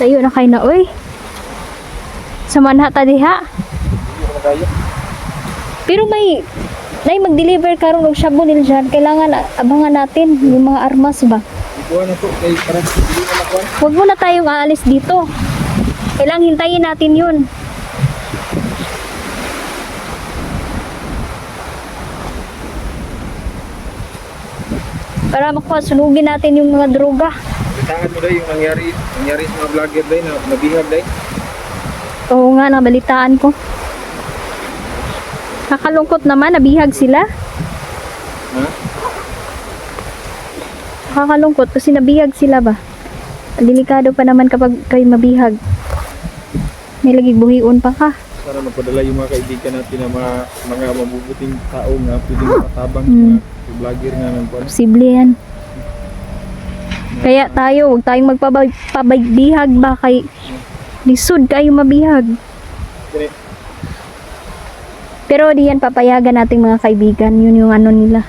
Tayo na kay na oy. Sa manha ta diha. Pero may mag-deliver karon og shabu nila dyan. Kailangan abangan natin yung mga armas ba. Ikuha na to kay para dili na kuan. Huwag muna tayong aalis dito. Kailangan hintayin natin yun. Para makuha, sunugin natin yung mga droga. Bitangan mo dai yung nangyari sa mga vlogger dai na nabihag dai. Oo nga, nabalitaan ko. Kakalungkot naman, nabihag sila. Ha? Kakalungkot kasi nabihag sila ba? Delikado pa naman kapag kayo mabihag. May lagi buhiun pa ka. Sana mapadala yung mga kaibigan natin na mga mabubuting tao nga pwedeng matabang sa vlogger nga nang kuan. Posible yan. Kaya tayo, huwag tayong magpabihag ba kay lisod kayo mabihag. Dili. Pero di yan papayagan nating mga kaibigan. Yun yung ano nila.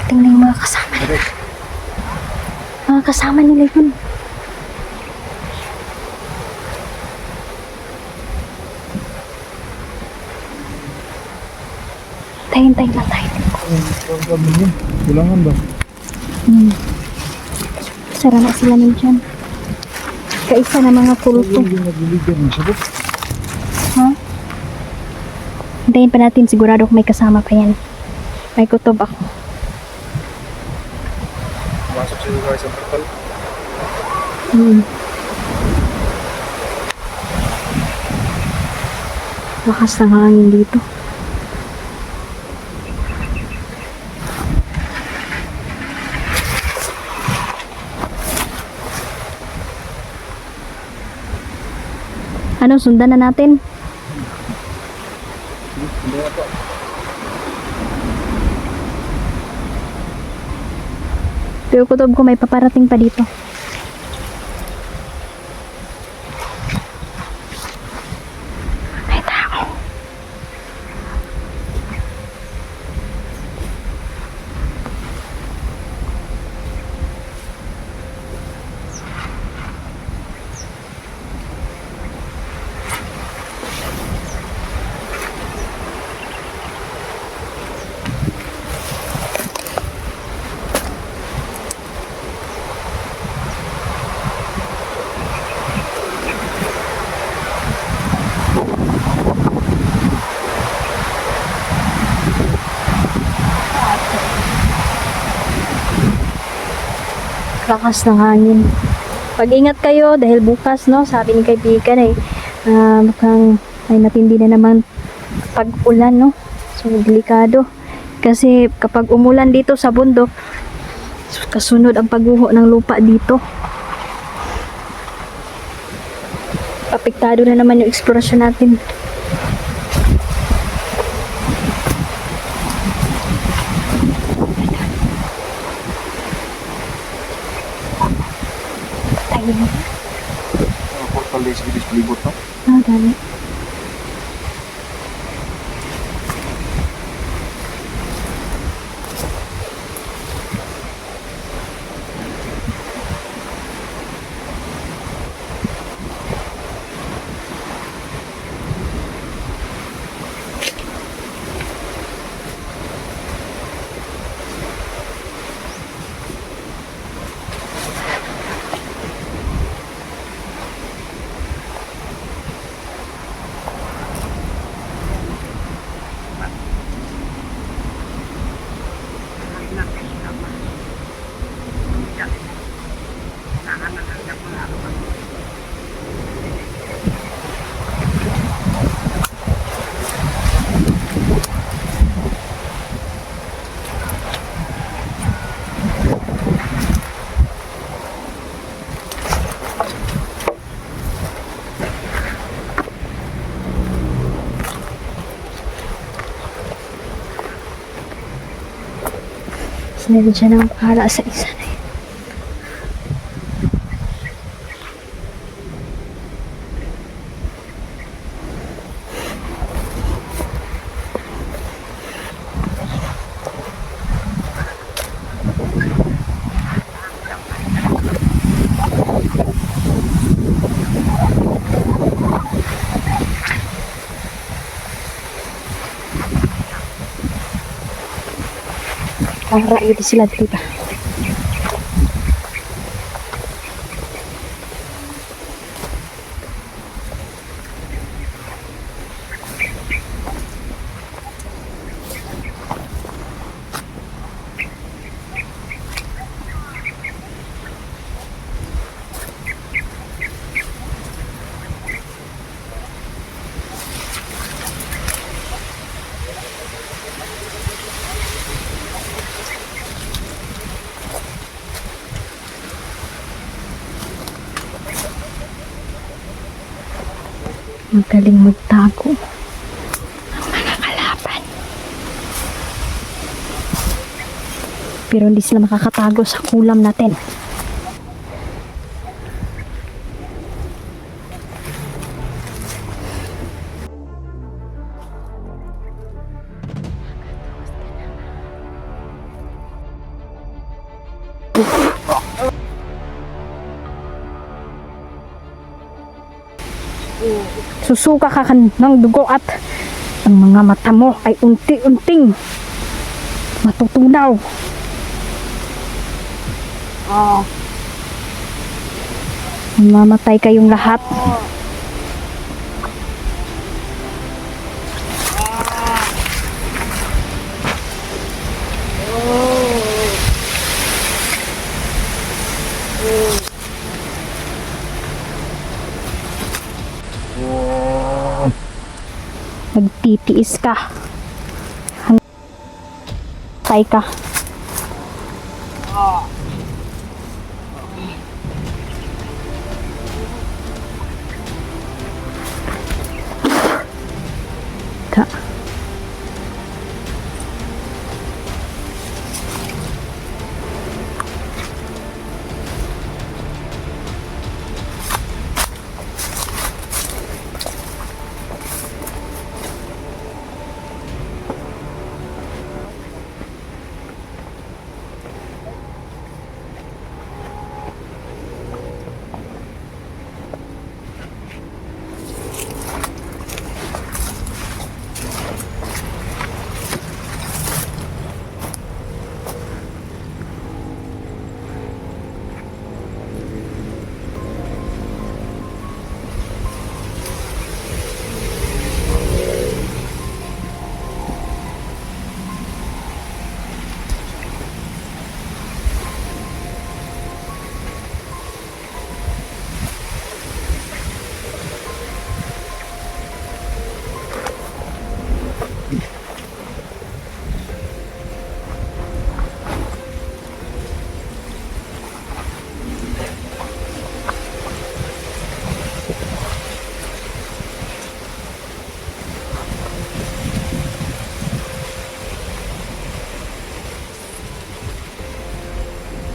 Tingnan yung mga kasama nila. Mga kasama nila yun. Tayin lang tayo. Kulangan ba? Sara na sila nila dyan. Kaisa na mga puluto. Ha? Hintayin pa natin, sigurado may kasama pa yan. May kutob ako. Masuk sa lugar sa portal. Lakas ng hangin dito. Ano, sundan na natin? Hindi na po. Pero kutob ko may paparating pa dito. May tao. Lakas ng hangin. Pag-ingat kayo dahil bukas, no, sabi ni kaibigan ay mukhang ay matindi na naman pag-ulan, no. So delikado kasi kapag umulan dito sa bundok, kasunod ang pagguho ng lupa dito. Apektado na naman yung eksplorasyon natin. Portal dai sa palibot no. Ah, dami. Sinabi siya ng para sa isa na yun. Para yun sila dito. Magaling magtago ang mga kalaban. Pero hindi sila makakatago sa kulam natin. Susuka ka ng dugo at ang mga mata mo ay unti-unting matutunaw. Mamamatay kayong lahat. Magtitiis ka. Hangtay ka. Ka.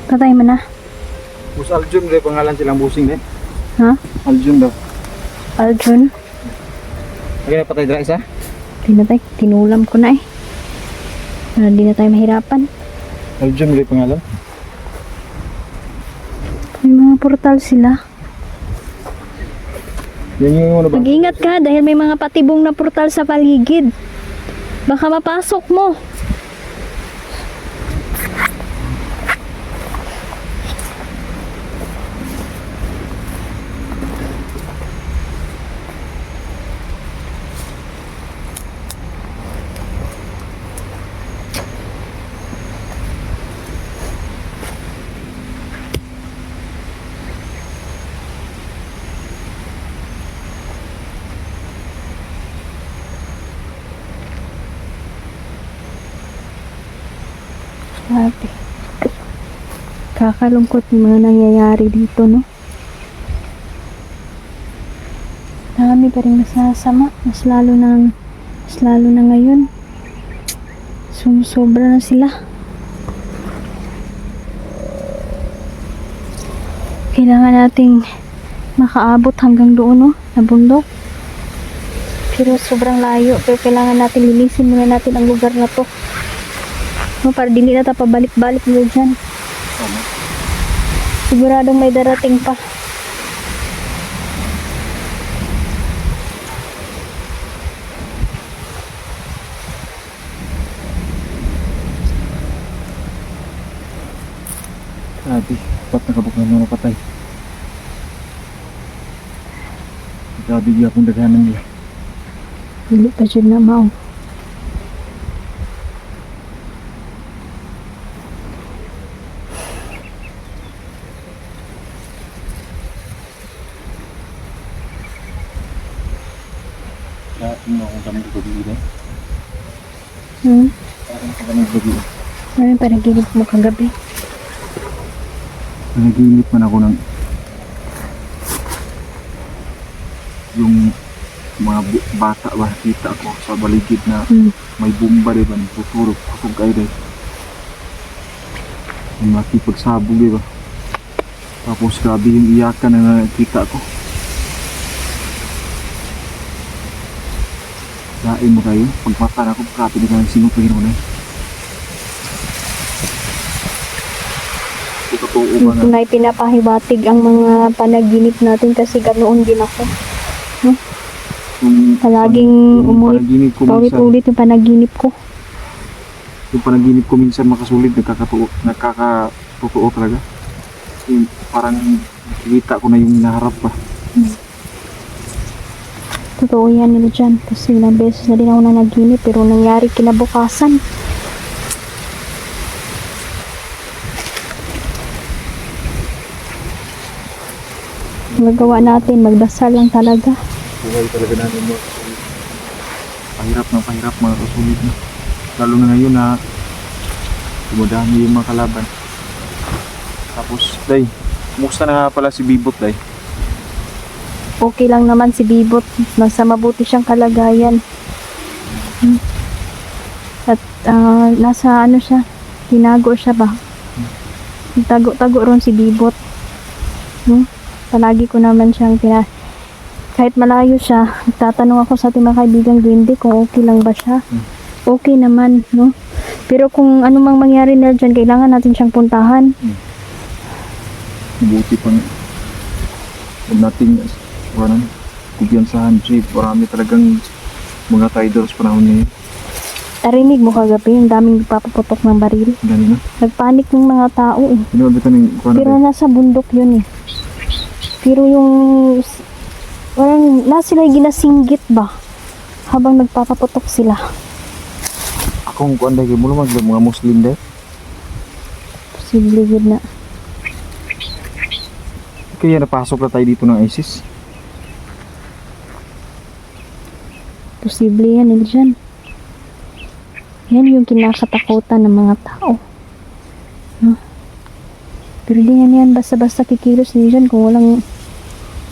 Patay mo na. Bus Aljun rin pangalan silang busing eh. Ha? Aljun daw. Aljun? Lagi na patay dra isa? Tinatay, tinulam ko na eh. Para di na tayo mahirapan. Aljun rin pangalan. May mga portal sila. Yan yung ano ba? Mag-ingat ka dahil may mga patibong na portal sa paligid. Baka mapasok mo. Grabe. Kakalungkot yung mga nangyayari dito, no? Dami pa rin nasasama. Mas lalo na ngayon. Sumusobra na sila. Kailangan nating makaabot hanggang doon, no? Na bundok. Pero sobrang layo. Pero kailangan natin linisin muna natin ang lugar na to. No, para dili na tayo pabalik-balik mo dyan. Siguradong may darating pa. Grabe, pat nakabukay na napatay. Grabe di akong daghanan nila. Dili pa jud na mao. Tingnan akong kami gabi rin. Parang kami gabi. Ano yung panaginip mo kagabi? Nanaginip man ako ng yung mga bata ba, kita ko sa baligid na may bomba diba, nagtuturok, kusog kayo dahil. Yung makipagsabog diba. Tapos grabe yung iyakan na nakita ko. Dain mo kayo, pagmata na ako, grabe na ka ng sinupin mo na yun. Totoo ba na? May pinapahiwatig ang mga panaginip natin kasi ganoon din ako. Yung Palaging panaginip ko minsan, paulit-ulit yung panaginip ko. yung panaginip ko minsan makasulit, nakakatotoo talaga. Yung parang nakikita ko na yung naharap pa. Totoo yan nila dyan. Kasi ilang beses na din ako nanaginip pero nangyari kinabukasan. Magagawa natin, magdasal lang talaga. Buhay talaga namin mga kasulit. Pahirap mga kasulit na. Lalo na ngayon na dumadami yung mga kalaban. Tapos, Day, kumusta na nga pala si Bibot, Day? Okay lang naman si Bibot. Nasa mabuti siyang kalagayan. At nasa ano siya, tinago siya ba? Tago-tago ron si Bibot. Palagi ko naman siyang kahit malayo siya, tatanong ako sa ating mga kaibigan Gwindi kung okay lang ba siya. Okay naman, no? Pero kung ano mang mangyari na dyan, kailangan natin siyang puntahan. Mabuti pang huwag nating kumpiyansahan siya. Marami talagang mga tiders panahon niya yun. Narinig mo kagabi, yung daming papaputok ng baril. Gani na. Nagpanik yung mga tao eh. Pinabitan yung kuha Pero na nasa bundok yun eh. Pero yung parang sila ginasinggit ba habang nagpapaputok sila. akong kuha na mo lumag mga Muslim Day. Posible yun na. Kaya napasok na tayo dito ng ISIS. Posible yan dyan. Yan yung kinakatakutan ng mga tao. No? Pero di yan basta-basta kikilos din dyan kung walang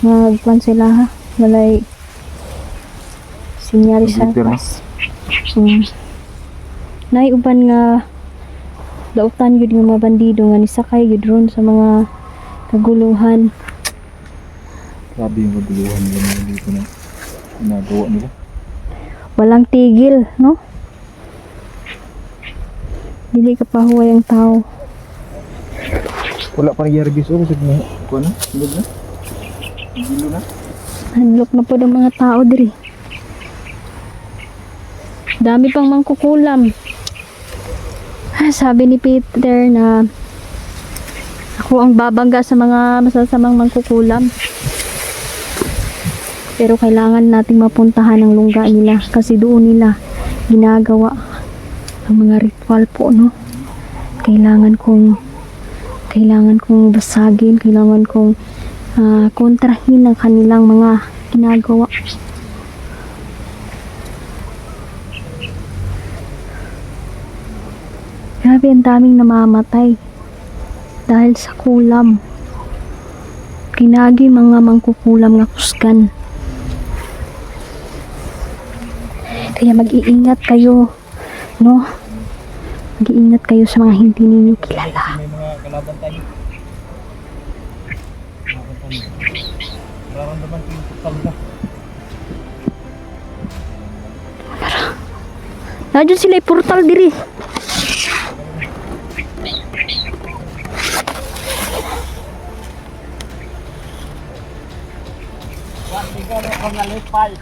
magpan sila ha. Walay sinyari sa Computer, no? pas. Naiuban nga dautan yun yung mga bandido nga nisakay yun ron sa mga kaguluhan. Grabe yung kaguluhan nila dito na ginagawa nila. Walang tigil, no? Dili ka pahuway ang tao. Wala pa nagyari biso kasi kuha na, sunod na. Gilo na. Handlok na po ng mga tao diri. Dami pang mangkukulam. Sabi ni Peter na ako ang babangga sa mga masasamang mangkukulam. Pero kailangan nating mapuntahan ang lungga nila kasi doon nila ginagawa ang mga ritual po, no? Kailangan kong basagin, kailangan kong kontrahin ang kanilang mga ginagawa. Grabe, ang daming namamatay dahil sa kulam. Kinagi mga mangkukulam nga kusgan. Kaya mag-iingat kayo, no? Mag-iingat kayo sa mga hindi ninyo kilala. May mga kalaban tayo. Nararamdaman ko yung tukal na. Nadyan sila portal diri. Siguro kung nalipay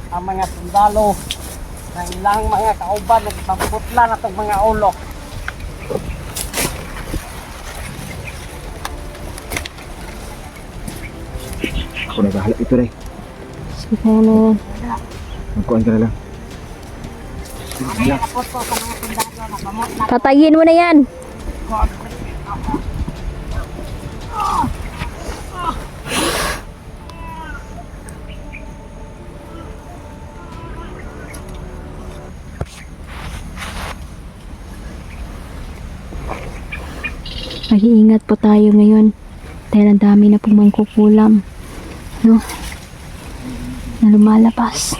ang mga sundalo ng ilang mga kauban nagpaputla na itong mga ulo. Ako naghahala ito rin. Sige, kaya na yan. Magkuhan ka na lang. Patayin mo na yan. Mag-iingat po tayo ngayon dahil ang dami na pong mangkukulam, no? Na lumalabas.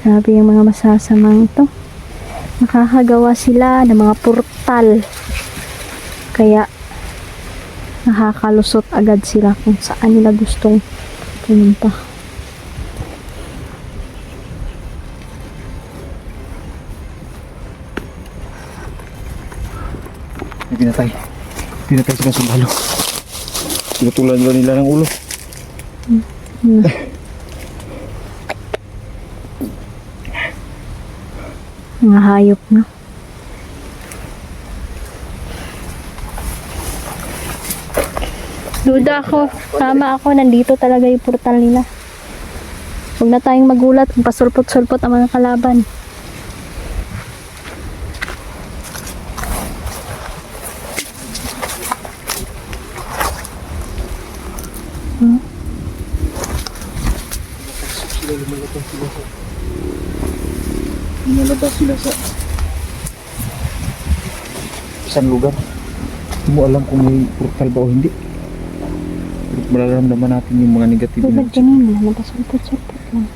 Grabe yung mga masasamang ito. Nakakagawa sila ng mga portal. Kaya nakakalusot agad sila kung saan nila gustong pumunta. May pinatay. Pinatay sila sundalo. Tinutulan ba nila ng ulo? Mga hayop na. Duda ako. Tama ako. Nandito talaga yung portal nila. Huwag na tayong magulat kung pasulpot-sulpot ang mga kalaban. Lumalabas sila sa isang lugar. Hindi mo alam kung may portal ba o hindi. Pero malaramdaman natin yung mga negative Tulad energy. ganun lang. Napasulpot-sulpot lang.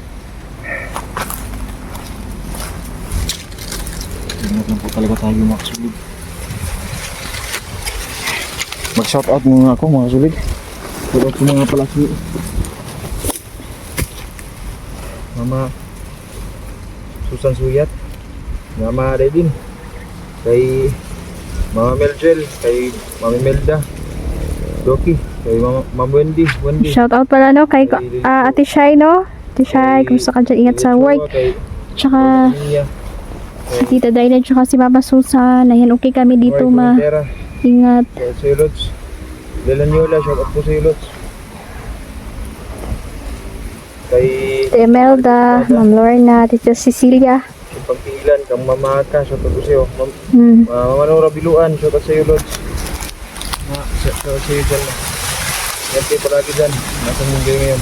Ingat lang po talaga tayo mga kasulig. Mag-shoutout muna ako mga kasulig. Shoutout sa mga palaki. Mama Susan Suyat, Mama Redin, kay Mama Melgel, kay Mami Melda, Doki, kay Mama Wendy. Shout out pala no kay Ate Shai no. Ate Shai, kumusta ka dyan? Ingat sa work. Tsaka si Tita Dayna tsaka si Mama Susan. Ayan, okay kami dito ma. Ingat. Sa Ilots, Lelanyola, shout out po sa Ilots. Kay Ate Imelda, Ma'am Lorna, Tita Cecilia. yung Pagpilan, kang Mama ka, shout out po sa'yo. Hmm. Mama Nora Biluan, shout out sa'yo, Lods. Shout out sa'yo dyan. Yan kayo palagi dyan. Nasaan yung kayo ngayon?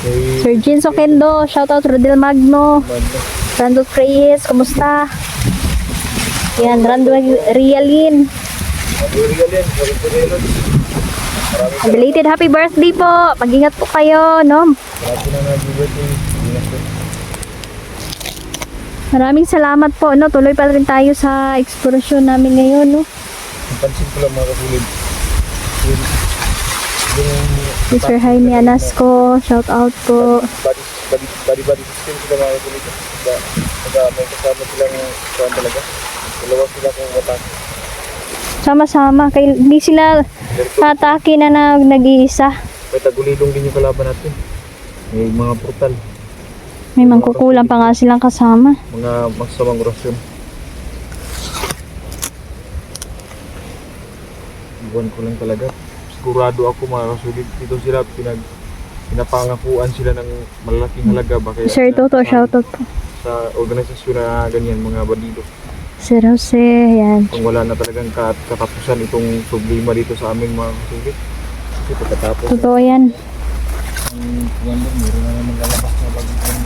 Kay Sir Jinso Kendo, shout out Rodel Magno. Mando. Rando Reyes, kumusta? Yan, Rando Rialin. Magurigalin, shout out sa'yo, Lods. Belated happy birthday po. Mag-ingat po kayo, no? Marami na nag-birthday. Ingat po. Maraming salamat po, no? Tuloy pa rin tayo sa eksplorasyon namin ngayon, no? Napansin ko lang mga kasulid. Si Sir Jaime Anasco, shout out po. Body system sila mga kasulid. May kasama silang saan talaga. Dalawa sila kung matake. Sama-sama. Kay, hindi sila atake na nag-iisa. May tagulilong din yung kalaban natin. May mga portal. May mangkukulang pa nga silang kasama. Mga masamang orasyon. Iwan ko lang talaga. Sigurado ako mga kasulit. Dito sila pinapangakuan sila ng malalaking halaga. Baka Sir Toto, shout out po. sa organisasyon na ganyan, mga bandido. Sir Jose, yan. Kung wala na talagang katapusan itong problema dito sa aming mga kasulit. Kasi pagkatapos Totoo yan. ang wonder, meron na naman lalabas na bagong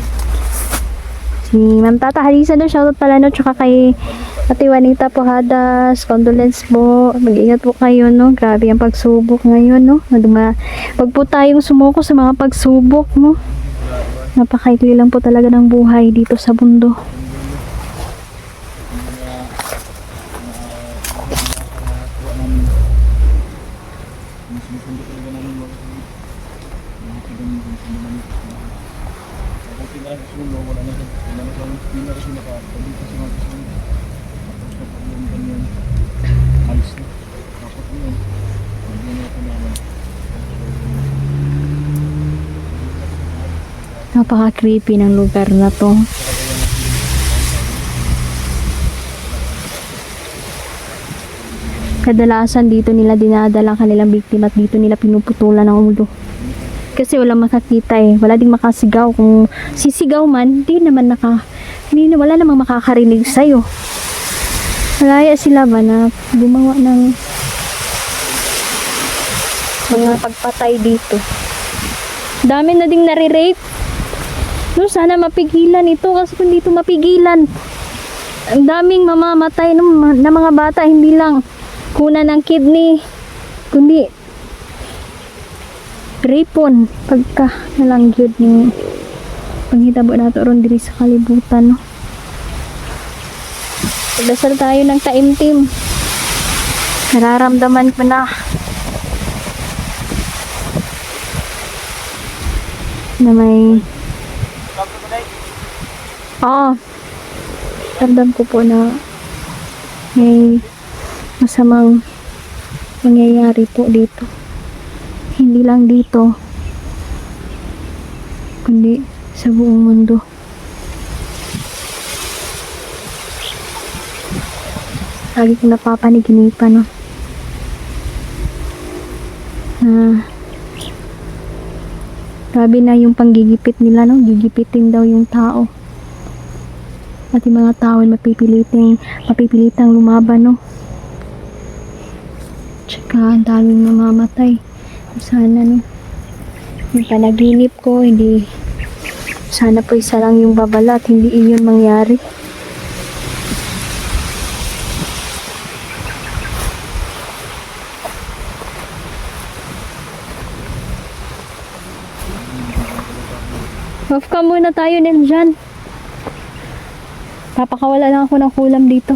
Si Ma'am Tata Halisa no, shoutout pala no, tsaka kay Ate Juanita Pujadas, condolence po, mag-ingat po kayo no, grabe ang pagsubok ngayon no, wag po tayong sumuko sa mga pagsubok no, napakaikli lang po talaga ng buhay dito sa mundo. Napaka-creepy ng lugar na to. Kadalasan dito nila dinadala ang kanilang biktima at dito nila pinuputulan ang ulo. Kasi wala makakita eh. Wala ding makasigaw. Kung sisigaw man, wala namang makakarinig sa'yo. Malaya sila ba na gumawa ng mga pagpatay dito. Dami na ding nare-rape. No, sana mapigilan ito kasi kung dito mapigilan, ang daming mamamatay na mga bata, hindi lang kuna ng kidney, kundi rapon pagka nalangyod yung panghitabo nato ron diri sa kalibutan, no? Pagdasal tayo ng taimtim. Nararamdaman ko na may ramdam ko po na may masamang mangyayari po dito. Hindi lang dito, kundi sa buong mundo. Lagi ko napapaniginipan, no? Grabe na yung panggigipit nila, no? Gigipitin daw yung tao. At yung mga tao ay mapipilitang lumaban, no? Tsaka ang daming mamamatay. Sana, no? Yung panaginip ko, hindi, sana po isa lang yung babala at hindi iyon mangyari. Off ka muna tayo dyan. Papakawala lang ako ng kulam dito.